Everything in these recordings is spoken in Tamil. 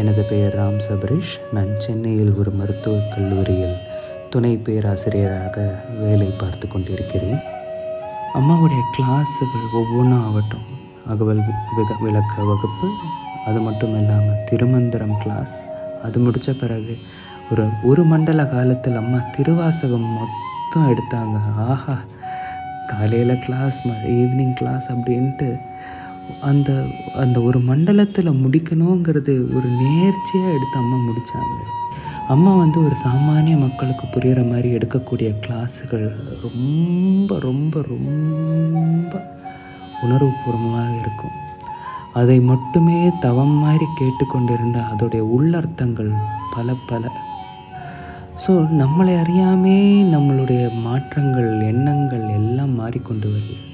எனது பெயர் ராம் சபரீஷ். நான் சென்னையில் ஒரு மருத்துவக் கல்லூரியில் துணை பேராசிரியராக வேலை பார்த்து கொண்டிருக்கிறேன். அம்மாவுடைய கிளாஸுகள் ஒவ்வொன்றும் ஆகட்டும், அகவல் விளக்க வகுப்பு, அது மட்டும் இல்லாமல் திருமந்திரம் கிளாஸ், அது முடித்த பிறகு ஒரு மண்டல காலத்தில் அம்மா திருவாசகம் மொத்தம் எடுத்தாங்க. ஆஹா, காலையில் கிளாஸ், ஈவினிங் கிளாஸ் அப்படின்ட்டு அந்த அந்த ஒரு மண்டலத்தில் முடிக்கணுங்கிறது ஒரு நேர்ச்சியாக எடுத்து அம்மா முடித்தாங்க. அம்மா ஒரு சாமானிய மக்களுக்கு புரிகிற மாதிரி எடுக்கக்கூடிய கிளாஸுகள் ரொம்ப ரொம்ப ரொம்ப உணர்வுபூர்வமாக இருக்கும். அதை மட்டுமே தவம் மாதிரி கேட்டுக்கொண்டிருந்த அதோடைய உள்ளர்த்தங்கள் பல. ஸோ நம்மளை அறியாமே நம்மளுடைய மாற்றங்கள், எண்ணங்கள் எல்லாம் மாறிக்கொண்டு வருகிறது.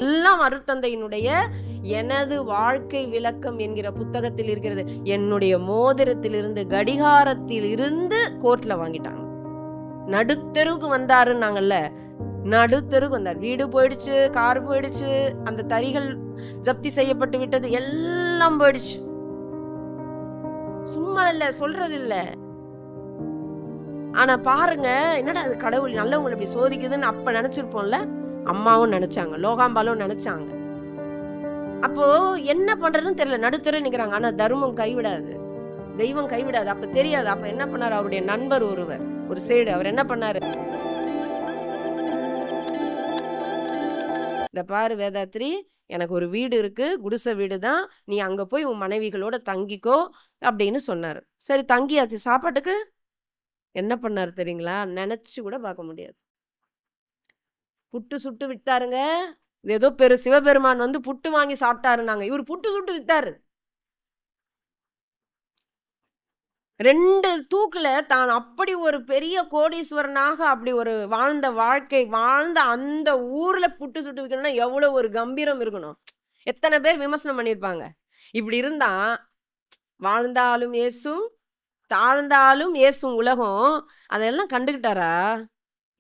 எல்லாம் அருட்தந்தையினுடைய எனது வாழ்க்கை விளக்கம் என்கிற புத்தகத்தில் இருக்கிறது. என்னுடைய மோதிரத்திலிருந்து, கடிகாரத்தில் இருந்து கோர்ட்ல வாங்கிட்டாங்க. நடுத்தெருவுக்கு வந்தாருன்னாங்கல்ல, நடுத்தெருவுக்கு வந்தார். வீடு போயிடுச்சு, கார் போயிடுச்சு, அந்த தறிகள் ஜப்தி செய்யப்பட்டு விட்டது, எல்லாம் போயிடுச்சு. சும்மா இல்ல, சொல்றது இல்ல. ஆனா பாருங்க, என்னடா அது கடவுள் நல்லவங்களை இப்படி சோதிக்குதுன்னு அப்ப நினைச்சிருப்போம்ல. அம்மாவும் நினைச்சாங்க, லோகாம்பாலும் நினைச்சாங்க. அப்போ என்ன பண்றதுன்னு தெரியல, நடுத்தர நிக்கிறாங்க. ஆனா தர்மம் கைவிடாது, தெய்வம் கைவிடாது. அப்ப தெரியாது. அப்ப என்ன பண்ணாரு, அவருடைய நண்பர் ஒருவர், ஒரு சேடு, அவர் என்ன பண்ணாரு, இந்த பாரு வேதாத்ரி, எனக்கு ஒரு வீடு இருக்கு, குடிசை வீடு தான், நீ அங்க போய் உன் மனைவிகளோட தங்கிக்கோ அப்படின்னு சொன்னாரு. சரி, தங்கியாச்சு. சாப்பாட்டுக்கு என்ன பண்ணாரு தெரியுங்களா? நினைச்சு கூட பார்க்க முடியாது. புட்டு சுட்டு வித்தாருங்க. ஏதோ சிவபெருமான் புட்டு வாங்கி சாப்பிட்டாருனாங்க. இவர் புட்டு சுட்டு வித்தாரு. 2 தூக்குல தான் அப்படி ஒரு பெரிய கோடீஸ்வரனாக அப்படி ஒரு வாழ்ந்த வாழ்க்கை வாழ்ந்த அந்த ஊர்ல புட்டு சுட்டு விற்கணும்னா எவ்வளவு ஒரு கம்பீரம் இருக்கணும். எத்தனை பேர் விமர்சனம் பண்ணியிருப்பாங்க. இப்படி இருந்தா வாழ்ந்தாலும் ஏசும், தாழ்ந்தாலும் ஏசும் உலகம். அதெல்லாம் கண்டுகிட்டாரா?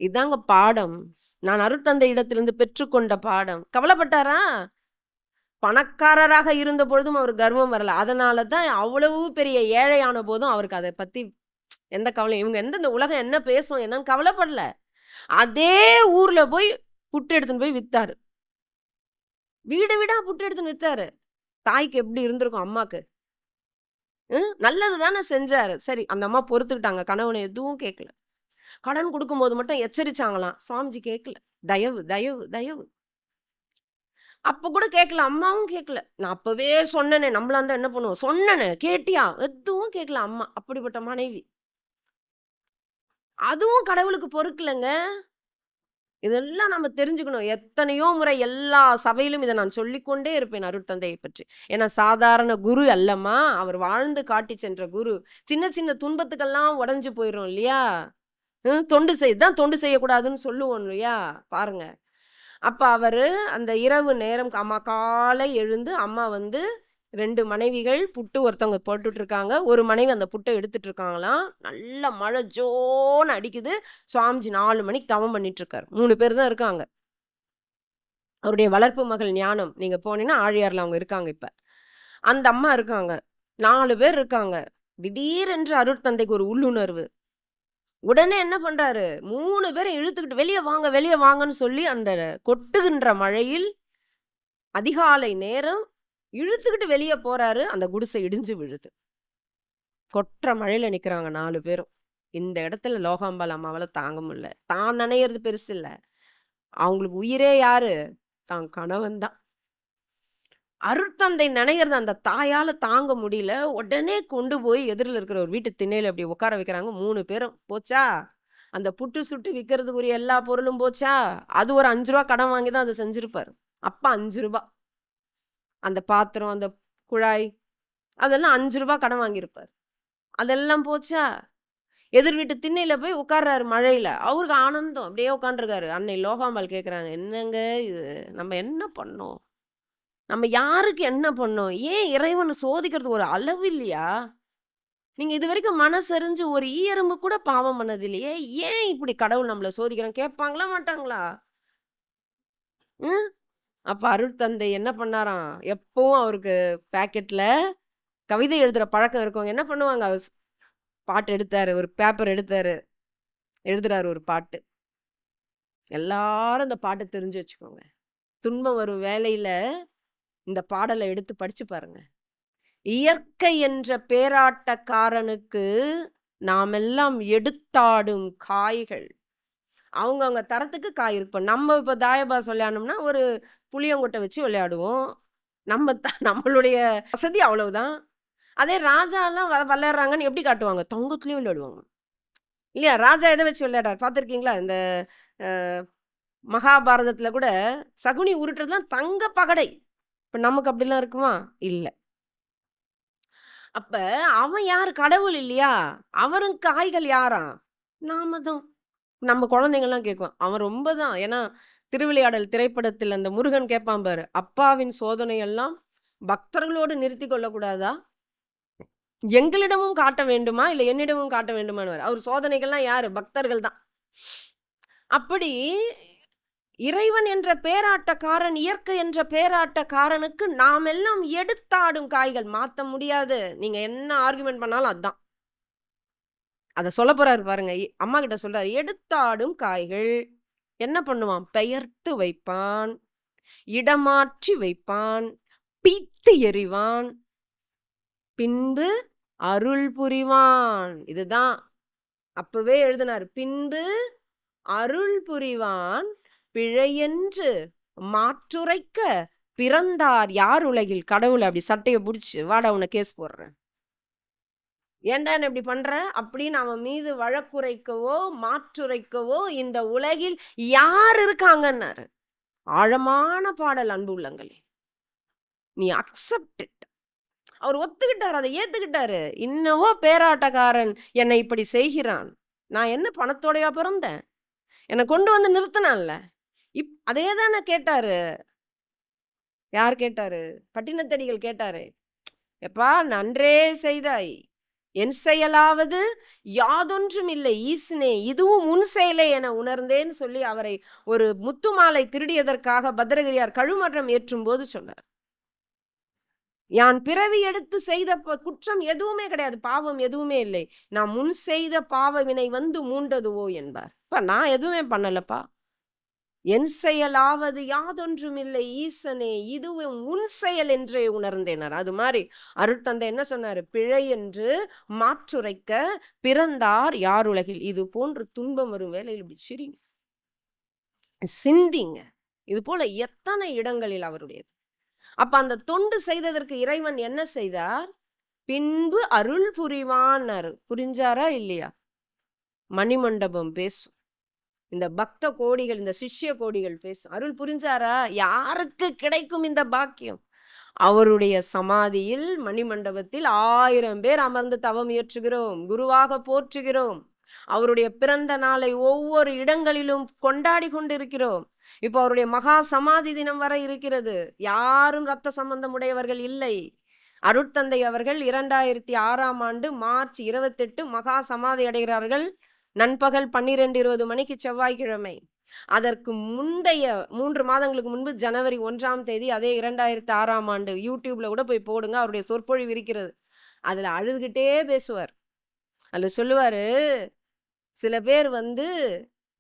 இதாங்க பாடம். நான் அருட்தந்தை இடத்திலிருந்து பெற்றுக்கொண்ட பாடம். கவலைப்பட்டாரா? பணக்காரராக இருந்த பொழுதும் அவர் கர்வம் வரல. அதனாலதான் அவ்வளவு பெரிய ஏழையான போதும் அவருக்கு அதை பத்தி எந்த கவலையும், இவங்க இந்த உலகம் என்ன பேசும் என்னன்னு கவலைப்படல. அதே ஊர்ல போய் புட்டு எடுத்துன்னு போய் வித்தாரு. வீடு வீடா புட்டு எடுத்துன்னு வித்தாரு. தாய்க்கு எப்படி இருந்திருக்கும், அம்மாக்கு? நல்லது தானே செஞ்சாரு. சரி, அந்த அம்மா பொறுத்துக்கிட்டாங்க. கணவனை எதுவும் கேட்கல. கடன் கொடுக்கும் போது மட்டும் எச்சரிச்சாங்களாம். சுவாமிஜி கேட்கல. தயவு தயவு தயவு. அப்ப கூட கேட்கல, அம்மாவும் கேட்கல. நான் அப்பவே சொன்னனே, நம்மளா இருந்தா என்ன பண்ணுவோம், சொன்னனே கேட்டியா, எதுவும் கேட்கல அம்மா. அப்படிப்பட்ட மனைவி. அதுவும் கடவுளுக்கு பொறுக்கலங்க. இதெல்லாம் நம்ம தெரிஞ்சுக்கணும். எத்தனையோ முறை எல்லா சபையிலும் இதை நான் சொல்லிக்கொண்டே இருப்பேன் அருட்தந்தையை பற்றி. ஏன்னா சாதாரண குரு அல்லம்மா, அவர் வாழ்ந்து காட்டி சென்ற குரு. சின்ன சின்ன துன்பத்துக்கெல்லாம் உடஞ்சு போயிடும் இல்லையா? தொண்டு செய்யக்கூடாதுன்னு சொல்லுவோம் இல்லையா? பாருங்க. அப்ப அவரு அந்த இரவு நேரம், அம்மா காலை எழுந்து, அம்மா 2 மனைவிகள் புட்டு ஒருத்தவங்க போட்டுட்டு இருக்காங்க. ஒரு மனைவி அந்த புட்டை எடுத்துட்டு இருக்காங்களாம். நல்ல மழை ஜோன்னு அடிக்குது. சுவாமிஜி 4 மணிக்கு தவம் பண்ணிட்டு இருக்காரு. 3 பேர் தான் இருக்காங்க. அவருடைய வளர்ப்பு மகள் ஞானம், நீங்க போனீங்கன்னா ஆழியார்ல அவங்க இருக்காங்க. இப்ப அந்த அம்மா இருக்காங்க. 4 பேர் இருக்காங்க. திடீரென்று அருட்தந்தைக்கு ஒரு உள்ளுணர்வு. உடனே என்ன பண்றாரு, 3 பேரும் இழுத்துக்கிட்டு வெளியே வாங்க வெளியே வாங்கன்னு சொல்லி அந்த கொட்டுகின்ற மழையில் அதிகாலை நேரம் இழுத்துக்கிட்டு வெளியே போறாரு. அந்த குடிசை இடிஞ்சு விழுது. கொற்ற மழையில நிக்கிறாங்க 4 பேரும். இந்த இடத்துல லோகாம்பாள் அம்மாவால தாங்க முடியல. தான் நினைறது பெருசு இல்ல, அவங்களுக்கு உயிரே யாரு, தான் கணவன் தான். அருட்தந்தை நினைக்கிறது அந்த தாயால தாங்க முடியல. உடனே கொண்டு போய் எதிரில் இருக்கிற ஒரு வீட்டு திண்ணையில அப்படி உட்கார வைக்கிறாங்க. 3 பேரும். போச்சா, அந்த புட்டு சுட்டு விற்கிறதுக்குரிய எல்லா பொருளும் போச்சா? அது ஒரு 5 ரூபா கடன் வாங்கி தான் அதை செஞ்சிருப்பாரு. அப்பா 5 ரூபா. அந்த பாத்திரம், அந்த குழாய், அதெல்லாம் 5 ரூபா கடன் வாங்கியிருப்பார். அதெல்லாம் போச்சா? எதிர் வீட்டு திண்ணையில போய் உட்கார்றாரு மழையில. அவருக்கு ஆனந்தம். அப்படியே உட்காந்துருக்காரு. அன்னை லோகாம்பாள் கேட்குறாங்க, என்னங்க இது, நம்ம என்ன பண்ணோம், நம்ம யாருக்கு என்ன பண்ணோம், ஏன் இறைவன் சோதிக்கிறது ஒரு அளவு இல்லையா? நீங்க இது வரைக்கும் மனசறிஞ்சு ஒரு ஈயரும்பு கூட பாவம் பண்ணது இல்லையே, ஏன் இப்படி கடவுள் நம்மள சோதிக்கிறான்? கேட்பாங்களா மாட்டாங்களா? அப்ப அருட்தந்தை என்ன பண்ணாராம், எப்பவும் அவருக்கு பாக்கெட்ல கவிதை எழுதுற பழக்கம் இருக்கவங்க என்ன பண்ணுவாங்க, அவர் பாட்டு எடுத்தாரு, ஒரு பேப்பர் எடுத்தாரு, எழுதுறாரு ஒரு பாட்டு. எல்லாரும் இந்த பாட்டை தெரிஞ்சு வச்சுக்கோங்க. துன்பம் வரும் வேலையில இந்த பாடலை எடுத்து படிச்சு பாருங்க. இயற்கை என்ற பேராட்டக்காரனுக்கு நாமெல்லாம் எடுத்தாடும் காய்கள். அவங்க தரத்துக்கு காய் இருக்கும். நம்ம இப்ப தாயபாஸ் விளையாடணும்னா ஒரு புளியங்கொட்டை வச்சு விளையாடுவோம். நம்மளுடைய வசதி அவ்வளவுதான். அதே ராஜா எல்லாம் விளையாடுறாங்கன்னு எப்படி காட்டுவாங்க, தங்கத்துலயும் விளையாடுவாங்க இல்லையா? ராஜா எதை வச்சு விளையாடாரு பார்த்திருக்கீங்களா? இந்த மகாபாரதத்துல கூட சகுனி உருட்டுறதுலாம் தங்க பகடை. இப்ப நமக்கு அப்படிலாம் இருக்குமா? இல்ல. அப்ப அவன் யாரு? கடவுள் இல்லையா? அவரும் காய்கள் யாரா? நாம தான். நம்ம குழந்தைங்கள்லாம் கேட்கும், அவன் ரொம்ப தான். ஏன்னா திருவிளையாடல் திரைப்படத்தில் அந்த முருகன் கேட்பான் பாரு, அப்பாவின் சோதனை எல்லாம் பக்தர்களோடு நிறுத்தி கொள்ளக்கூடாதா, எங்களிடமும் காட்ட வேண்டுமா இல்ல என்னிடமும் காட்ட வேண்டுமான்னு. அவர் சோதனைகள்லாம் யாரு? பக்தர்கள் தான். அப்படி இறைவன் என்ற பேராட்டக்காரன், இயற்கை என்ற பேராட்டக்காரனுக்கு நாம் எல்லாம் எடுத்தாடும் காய்கள். மாத்த முடியாது. நீங்க என்ன ஆர்குமெண்ட் பண்ணாலும் அதுதான். அத சொல்ல போறாரு பாருங்க. அம்மா கிட்ட சொல்றாரு, எடுத்தாடும் காய்கள். என்ன பண்ணுவான்? பெயர்த்து வைப்பான், இடமாற்றி வைப்பான், பீத்து எறிவான், பின்பு அருள் புரிவான். இதுதான் அப்பவே எழுதினார். பின்பு அருள் புரிவான், பிழையென்று மாற்றுரைக்க பிறந்தார் யார் உலகில். கடவுள் அப்படி சட்டையை பிடிச்சு, வாடா உன்னை கேஸ் போடுறேன், ஏன்டா என்ன இப்படி பண்ற அப்படின்னு அவன் மீது வழக்குரைக்கவோ மாற்றுரைக்கவோ இந்த உலகில் யார் இருக்காங்கன்னாரு. ஆழமான பாடல் அன்பு உள்ளங்களே. நீ அக்செப்ட் இட். அவர் ஒத்துக்கிட்டாரு, அதை ஏத்துக்கிட்டாரு. இன்னவோ பேராட்டக்காரன் என்னை இப்படி செய்கிறான், நான் என்ன பணத்தோடையா பிறந்தேன், என்னை கொண்டு வந்து நிறுத்தினான்ல. அதே தானே கேட்டாரு. யார் கேட்டாரு? பட்டினத்தடிகள் கேட்டாரு. எப்பா நன்றே செய்தாய், என் செயலாவது யாதொன்றும் இல்லை ஈசனே, இதுவும் உன் செயலே என உணர்ந்தேன்னு சொல்லி அவரை ஒரு முத்துமாலை திருடியதற்காக பத்திரகிரியார் கழுமரம் ஏற்றும் போது சொன்னார், யான் பிறவி எடுத்து செய்த குற்றம் எதுவுமே கிடையாது, பாவம் எதுவுமே இல்லை, நான் முன் செய்த பாவ வினை வந்து மூண்டதுவோ என்பார். நான் எதுவுமே பண்ணலப்பா, என் செயலாவது யாதொன்றும் இல்லை ஈசனே, இதுவும் உன் செயல் என்றே உணர்ந்தேனார். அது மாதிரி அருட்தந்தை என்ன சொன்னாரு? பிழை என்று மாற்றுரைக்க பிறந்தார் யார் உலகில். இது போன்று துன்பம் வரும் வேலையில் இப்படி சிரிங்க, சிந்திங்க. இது போல எத்தனை இடங்களில் அவருடையது. அப்ப அந்த தொண்டு செய்ததற்கு இறைவன் என்ன செய்தார்? பின்பு அருள் புரிவான். புரிஞ்சாரா இல்லையா? மணிமண்டபம் பேசும், இந்த பக்த கோடிகள், இந்த சிஷ்ய கோடிகள் பேசும். அருள் புரிஞ்சாரா? யாருக்கு கிடைக்கும் இந்த பாக்கியம்? அவருடைய சமாதியில் மணிமண்டபத்தில் 1000 பேர் அமர்ந்து தவம் இயற்றுகிறோம், குருவாக போற்றுகிறோம். அவருடைய பிறந்த நாளை ஒவ்வொரு இடங்களிலும் கொண்டாடி கொண்டிருக்கிறோம். இப்போ அவருடைய மகா சமாதி தினம் வர இருக்கிறது. யாரும் இரத்த சம்பந்தம் உடையவர்கள் இல்லை. அருட்தந்தை அவர்கள் 2006ஆம் ஆண்டு மார்ச் 28 மகா சமாதி அடைகிறார்கள். நண்பகல் 12:20 மணிக்கு செவ்வாய்க்கிழமை. அதற்கு முந்தைய 3 மாதங்களுக்கு முன்பு ஜனவரி 1ஆம் தேதி, அதே 2006ஆம் ஆண்டு, யூடியூப்ல கூட போய் போடுங்க, அவருடைய சொற்பொழிவு இருக்கிறது. அதுல அழுதுகிட்டே பேசுவார். அதுல சொல்லுவாரு, சில பேர்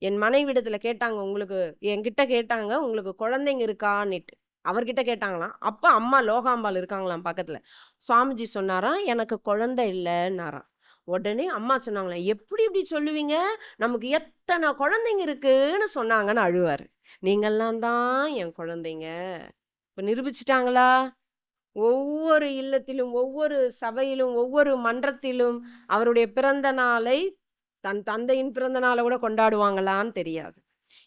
என் மனைவிடத்துல கேட்டாங்க, உங்களுக்கு என்கிட்ட கேட்டாங்க, உங்களுக்கு குழந்தைங்க இருக்கான்னுட்டு. அவர்கிட்ட கேட்டாங்களாம். அப்ப அம்மா லோகாம்பாள் இருக்காங்களாம் பக்கத்துல. சுவாமிஜி சொன்னாராம், எனக்கு குழந்தை இல்லைன்னாராம். உடனே அம்மா சொன்னாங்களே, எப்படி இப்படி சொல்லுவீங்க, நமக்கு எத்தனை குழந்தைங்க இருக்குன்னு சொன்னாங்கன்னு அழுவாரு. நீங்கள்லாம் தான் என் குழந்தைங்க. இப்ப நிரூபிச்சிட்டாங்களா? ஒவ்வொரு இல்லத்திலும், ஒவ்வொரு சபையிலும், ஒவ்வொரு மன்றத்திலும் அவருடைய பிறந்த நாளை தன் தந்தையின் பிறந்த நாளை கூட கொண்டாடுவாங்களான்னு தெரியாது.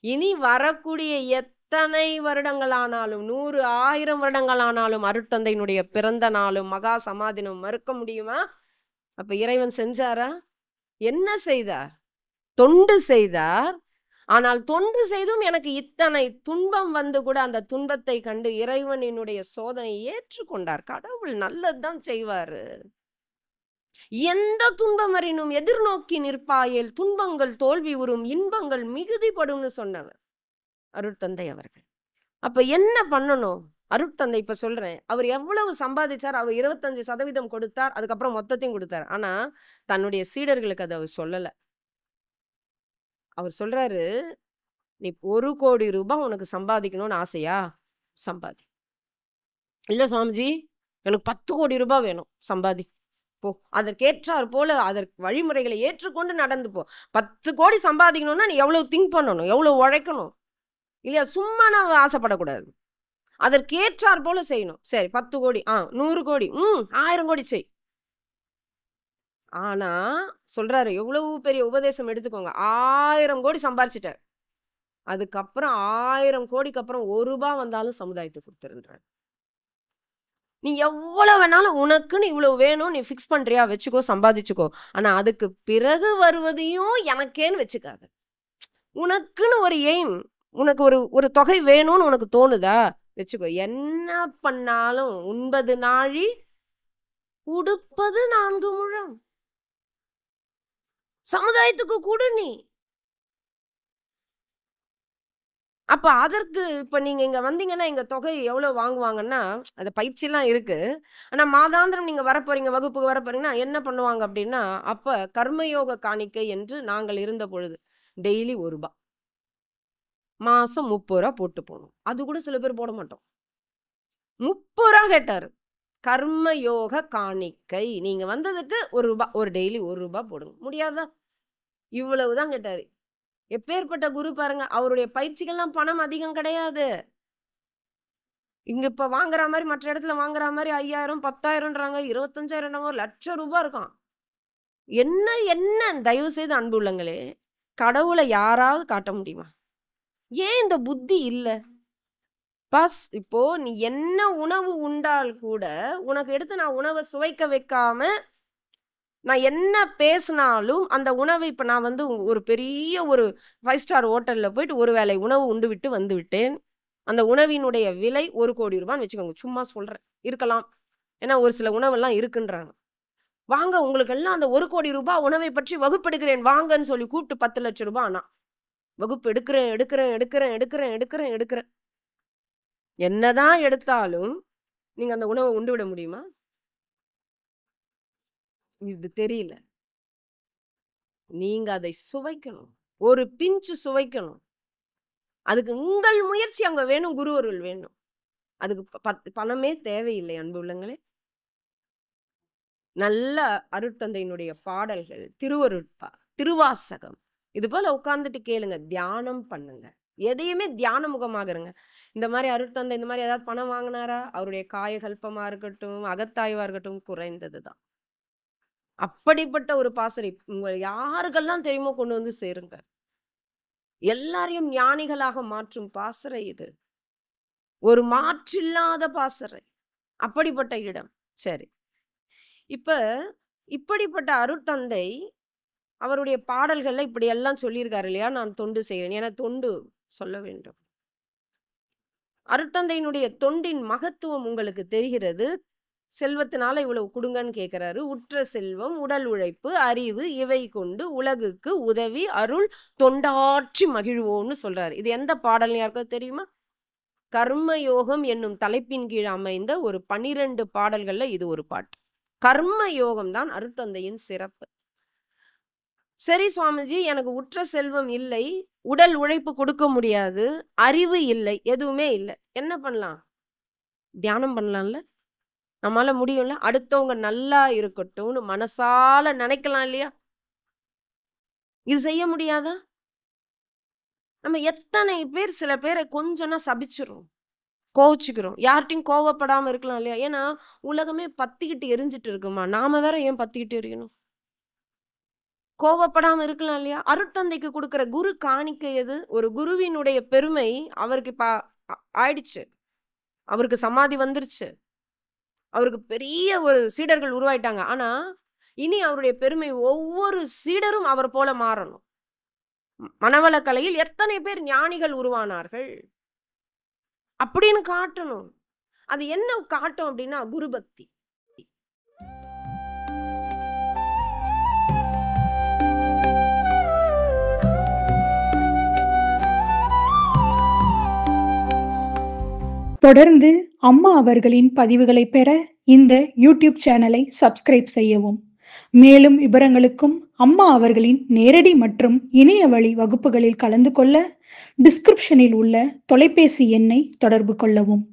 இனி வரக்கூடிய எத்தனை வருடங்கள் ஆனாலும், 100, 1000 வருடங்கள் ஆனாலும் அருட்தந்தையினுடைய பிறந்த நாளும் மகா சமாதினம் மறுக்க முடியுமா? அப்ப இறைவன் செஞ்சாரா? என்ன செய்தார்? தொண்டு செய்தார். ஆனால் தொண்டு செய்தும் எனக்கு இத்தனை துன்பம் கூட அந்த துன்பத்தை கண்டு இறைவனினுடைய சோதனை ஏற்றுக்கொண்டார். கடவுள் நல்லதுதான் செய்வாரு. எந்த துன்பம் வரினும் எதிர்நோக்கி நிற்பாயேல் துன்பங்கள் தோல்வி உறும், இன்பங்கள் மிகுதிப்படும்னு சொன்னவர் அருட்தந்தை அவர்கள். அப்ப என்ன பண்ணணும்? அருட்தந்தை இப்ப சொல்றேன். அவர் எவ்வளவு சம்பாதிச்சார்? அவர் 25% கொடுத்தார். அதுக்கப்புறம் மொத்தத்தையும் கொடுத்தார். ஆனா, தன்னுடைய சீடர்களுக்கு அத அவர் சொல்லல. அவர் சொல்றாரு, "நீ 1,00,00,000 ரூபாய் உனக்கு சம்பாதிக்கணும்னு ஆசையா? சம்பாதி." "இல்ல சுவாமிஜி, எனக்கு 10,00,00,000 ரூபாய் வேணும்." "சம்பாதி. போ. அதற்கேற்றார் போல அதற்கு வழிமுறைகளை ஏற்றுக்கொண்டு நடந்து போ. 10,00,00,000 சம்பாதிக்கணும்னா நீ எவ்வளவு திங்க் பண்ணணும்? எவ்வளவு உழைக்கணும்? இல்லையா? சும்மா நான் ஆசைப்படக்கூடாது. அதற்கேற்றார் போல செய்யணும். சரி 10,00,00,000 100,00,00,000 1000 கோடி செய்." ஆனா சொல்றாரு, எவ்வளவு பெரிய உபதேசம் எடுத்துக்கோங்க. 1000 கோடி சம்பாரிச்சுட்டார். அதுக்கப்புறம் 1000 கோடிக்கு அப்புறம் ₹1 வந்தாலும் சமுதாயத்துக்கு கொடுத்துருன்றார். நீ எவ்வளவு வேணாலும் உனக்குன்னு இவ்வளவு வேணும், நீ ஃபிக்ஸ் பண்றியா? வச்சுக்கோ, சம்பாதிச்சுக்கோ. ஆனா அதுக்கு பிறகு வருவதையும் எனக்கேன்னு வச்சுக்காத. உனக்குன்னு ஒரு எய்ம், உனக்கு ஒரு தொகை வேணும்னு உனக்கு தோணுதா? வச்சுக்கோ. என்ன பண்ணாலும் உண்பது நாழி, உடுப்பது 4 முழம். சமுதாயத்துக்கு கொடு நீ. அப்ப அதற்கு இப்ப நீங்க இங்க வந்தீங்கன்னா, எங்க தொகை எவ்வளவு வாங்குவாங்கன்னா, அது பயிற்சிலாம் இருக்கு. ஆனா மாதாந்திரம் நீங்க வரப்போறீங்க, வகுப்புக்கு வரப்போறீங்கன்னா, என்ன பண்ணுவாங்க அப்படின்னா, அப்ப கர்மயோக காணிக்கை என்று நாங்கள் இருந்த பொழுது, டெய்லி ₹1. மாசம் ₹30 போட்டு போணும். அது கூட சில பேர் போட மாட்டோம். ₹30 கேட்டாரு. கர்மயோக காணிக்கை. நீங்க வந்ததுக்கு ₹1, ஒரு டெய்லி ₹1 போடுங்க. முடியாதா? இவ்வளவுதான் கேட்டாரு. எப்பேற்பட்ட குரு பாருங்க. அவருடைய பயிற்சிகள்லாம் பணம் அதிகம் கிடையாது. இங்க இப்ப வாங்குற மாரி மற்ற இடத்துல வாங்குற மாரி 5,000, 10,000ன்றாங்க, 25,000ன்றாங்க, ₹1,00,000 இருக்காம். என்ன தயவு செய்து அன்பு உள்ளங்களே, கடவுளை யாராவது காட்ட முடியுமா? ஏன் இந்த புத்தி இல்ல? இப்போ நீ என்ன உணவு உண்டால் கூட, உனக்கு எடுத்து நான் உணவ சுவைக்க வைக்காம, நான் என்ன பேசினாலும் அந்த உணவை இப்ப நான் வந்து ஒரு பெரிய ஒரு 5 ஸ்டார் ஹோட்டல்ல போயிட்டு ஒரு வேளை உணவு உண்டுவிட்டு வந்து விட்டேன். அந்த உணவினுடைய விலை ₹1,00,00,000 வச்சுக்கோங்க. சும்மா சொல்றேன். இருக்கலாம். ஏன்னா ஒரு சில உணவெல்லாம் இருக்குன்றாங்க. வாங்க உங்களுக்கெல்லாம் அந்த ₹1,00,00,000 உணவை பற்றி வகுப்பெடுக்கிறேன் வாங்கன்னு சொல்லி கூப்பிட்டு ₹10,00,000 ஆனா. வகுப்பு எடுக்கிறேன். என்னதான் எடுத்தாலும் நீங்க அந்த உணவை உண்டு விட முடியுமா? இது தெரியல. நீங்க அதை சுவைக்கணும். ஒரு பிஞ்சு சுவைக்கணும். அதுக்கு உங்கள் முயற்சி அங்க வேணும். குரு அருள் வேணும். அதுக்கு பணமே தேவையில்லை அன்பு உள்ளங்களே. நல்ல அருட்தந்தையினுடைய பாடல்கள், திருவருட்பா, திருவாசகம் இது போல உட்கார்ந்துட்டு கேளுங்க. தியானம் பண்ணுங்க. எதையுமே தியான முகமாக இருங்க. இந்த மாதிரி அருட்தந்தை இந்த மாதிரி ஏதாவது பணம் வாங்கினாரா? அவருடைய காயகல்பமா இருக்கட்டும், அகத்தாய்வா இருக்கட்டும், குறைந்ததுதான். அப்படிப்பட்ட ஒரு பாசறை உங்க யாருக்கெல்லாம் தெரியுமோ கொண்டு வந்து சேருங்க. எல்லாரையும் ஞானிகளாக மாற்றும் பாசறை இது. ஒரு மாற்றில்லாத பாசறை. அப்படிப்பட்ட இடம். சரி. இப்ப இப்படிப்பட்ட அருட்தந்தை அவருடைய பாடல்கள்ல இப்படி எல்லாம் சொல்லியிருக்காரு இல்லையா? நான் தொண்டு செய்கிறேன். என தொண்டு சொல்ல வேண்டும். அருட்தந்தையினுடைய தொண்டின் மகத்துவம் உங்களுக்கு தெரிகிறது. செல்வத்தினால இவ்வளவு கொடுங்கன்னு கேட்கிறாரு. உற்ற செல்வம், உடல் உழைப்பு, அறிவு இவை கொண்டு உலகுக்கு உதவி அருள் தொண்டாற்றி மகிழ்வோன்னு சொல்றாரு. இது எந்த பாடல் யாருக்கும் தெரியுமா? கர்மயோகம் என்னும் தலைப்பின் கீழ் அமைந்த ஒரு 12 பாடல்கள்ல இது ஒரு பாட்டு. கர்ம யோகம் தான் அருட்தந்தையின் சிறப்பு. சரி சுவாமிஜி, எனக்கு உற்ற செல்வம் இல்லை, உடல் உழைப்பு கொடுக்க முடியாது, அறிவு இல்லை, எதுவுமே இல்லை, என்ன பண்ணலாம்? தியானம் பண்ணலாம்ல? நம்மளால முடியும்ல? அடுத்தவங்க நல்லா இருக்கட்டும்னு மனசால நினைக்கலாம் இல்லையா? இது செய்ய முடியாதா? நம்ம எத்தனை பேர் சில பேரை கொஞ்சம்னா சபிச்சிரும், கோவிச்சுக்கிறோம். யார்கிட்டையும் கோவப்படாம இருக்கலாம் இல்லையா? ஏன்னா உலகமே பத்திக்கிட்டு எரிஞ்சிட்டு இருக்குமா, நாம வேற ஏன் பத்திக்கிட்டு எரியணும்? கோவப்படாம இருக்கலாம் இல்லையா? அருட்தந்தைக்கு கொடுக்கிற குரு காணிக்கை எது? ஒரு குருவினுடைய பெருமை அவருக்கு இப்ப ஆயிடுச்சு. அவருக்கு சமாதி வந்துருச்சு. அவருக்கு பெரிய ஒரு சீடர்கள் உருவாயிட்டாங்க. ஆனா இனி அவருடைய பெருமை ஒவ்வொரு சீடரும் அவர் போல மாறணும். மனவள கலையில் எத்தனை பேர் ஞானிகள் உருவானார்கள் அப்படின்னு காட்டணும். அது என்ன காட்டும் அப்படின்னா குரு பக்தி. தொடர்ந்து அம்மா அவர்களின் பதிவுகளை பெற இந்த யூடியூப் சேனலை சப்ஸ்கிரைப் செய்யவும். மேலும் விவரங்களுக்கும் அம்மா அவர்களின் நேரடி மற்றும் இணைய வழி வகுப்புகளில் கலந்து கொள்ள டிஸ்கிரிப்ஷனில் உள்ள தொலைபேசி எண்ணை தொடர்பு கொள்ளவும்.